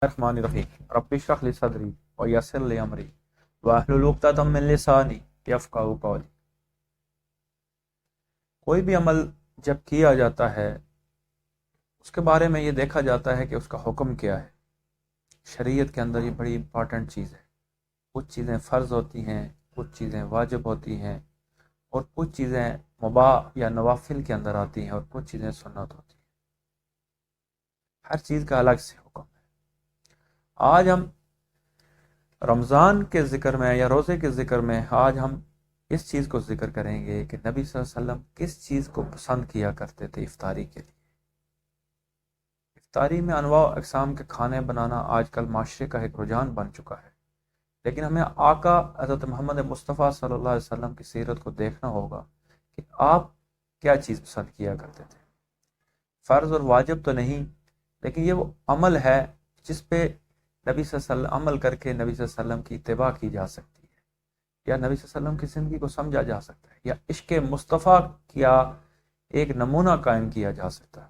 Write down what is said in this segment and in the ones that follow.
الرحمن الرحیم رب اشرح لی صدری ویسر لی امری واحلل عقدۃ من لسانی یفقہوا قولی۔ کوئی بھی عمل جب کیا جاتا ہے اس کے بارے میں یہ دیکھا جاتا ہے کہ اس کا حکم کیا ہے۔ شریعت کے اندر یہ بڑی امپورٹنٹ چیز ہے۔ کچھ چیزیں فرض ہوتی ہیں، کچھ چیزیں واجب ہوتی ہیں، اور کچھ چیزیں مباح یا نوافل کے اندر آتی ہیں، اور کچھ چیزیں سنت ہوتی ہیں۔ ہر چیز کا الگ سے حکم ہے۔ آج ہم رمضان کے ذکر میں یا روزے کے ذکر میں آج ہم اس چیز کو ذکر کریں گے کہ نبی صلی اللہ علیہ وسلم کس چیز کو پسند کیا کرتے تھے افطاری کے لیے۔ افطاری میں انواع و اقسام کے کھانے بنانا آج کل معاشرے کا ایک رجحان بن چکا ہے، لیکن ہمیں آقا حضرت محمد مصطفیٰ صلی اللہ علیہ وسلم کی سیرت کو دیکھنا ہوگا کہ آپ کیا چیز پسند کیا کرتے تھے۔ فرض اور واجب تو نہیں، لیکن یہ وہ عمل ہے جس پہ نبی صلی اللہ علیہ وسلم عمل کر کے نبی صلی اللہ علیہ وسلم کی اتباع کی جا سکتی ہے، یا نبی صلی اللہ علیہ وسلم کی زندگی کو سمجھا جا سکتا ہے، یا عشق مصطفیٰ کیا ایک نمونہ قائم کیا جا سکتا ہے۔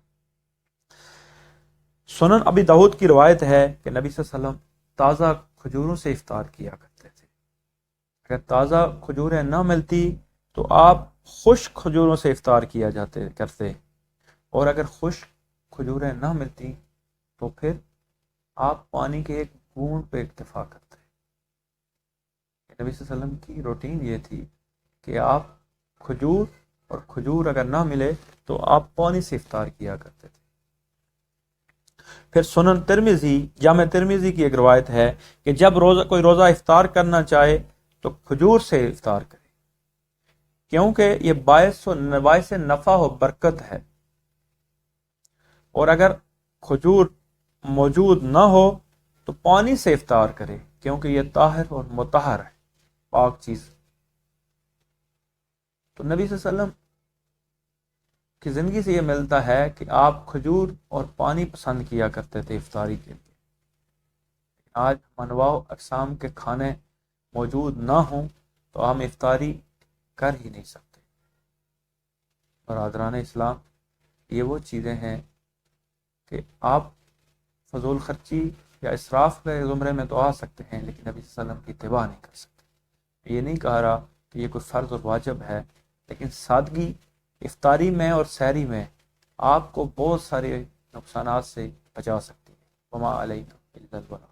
سنن ابی داؤد کی روایت ہے کہ نبی صلی اللہ علیہ وسلم تازہ کھجوروں سے افطار کیا کرتے تھے۔ اگر تازہ کھجوریں نہ ملتی تو آپ خشک کھجوروں سے افطار کیا کرتے، اور اگر خشک کھجوریں نہ ملتی تو پھر آپ پانی کے ایک بوند پہ اکتفا کرتے۔ نبی صلی اللہ علیہ وسلم کی روٹین یہ تھی کہ آپ کھجور اگر نہ ملے تو آپ پانی سے افطار کیا کرتے تھے۔ پھر سنن ترمذی، جامع ترمذی کی ایک روایت ہے کہ جب کوئی روزہ افطار کرنا چاہے تو کھجور سے افطار کرے، کیونکہ یہ باعث نفع و برکت ہے، اور اگر کھجور موجود نہ ہو تو پانی سے افطار کرے، کیونکہ یہ طاہر اور مطہر ہے، پاک چیز۔ تو نبی صلی اللہ علیہ وسلم کی زندگی سے یہ ملتا ہے کہ آپ کھجور اور پانی پسند کیا کرتے تھے افطاری کے لیے۔ آج انواع و اقسام کے کھانے موجود نہ ہوں تو ہم افطاری کر ہی نہیں سکتے۔ برادران اسلام، یہ وہ چیزیں ہیں کہ آپ فضول خرچی یا اسراف کے زمرے میں تو آ سکتے ہیں، لیکن نبی صلی اللہ علیہ وسلم کی اتباع نہیں کر سکتے۔ یہ نہیں کہہ رہا کہ یہ کوئی فرض اور واجب ہے، لیکن سادگی افطاری میں اور سحری میں آپ کو بہت سارے نقصانات سے بچا سکتی ہے۔ وما علینا الا البلاغ۔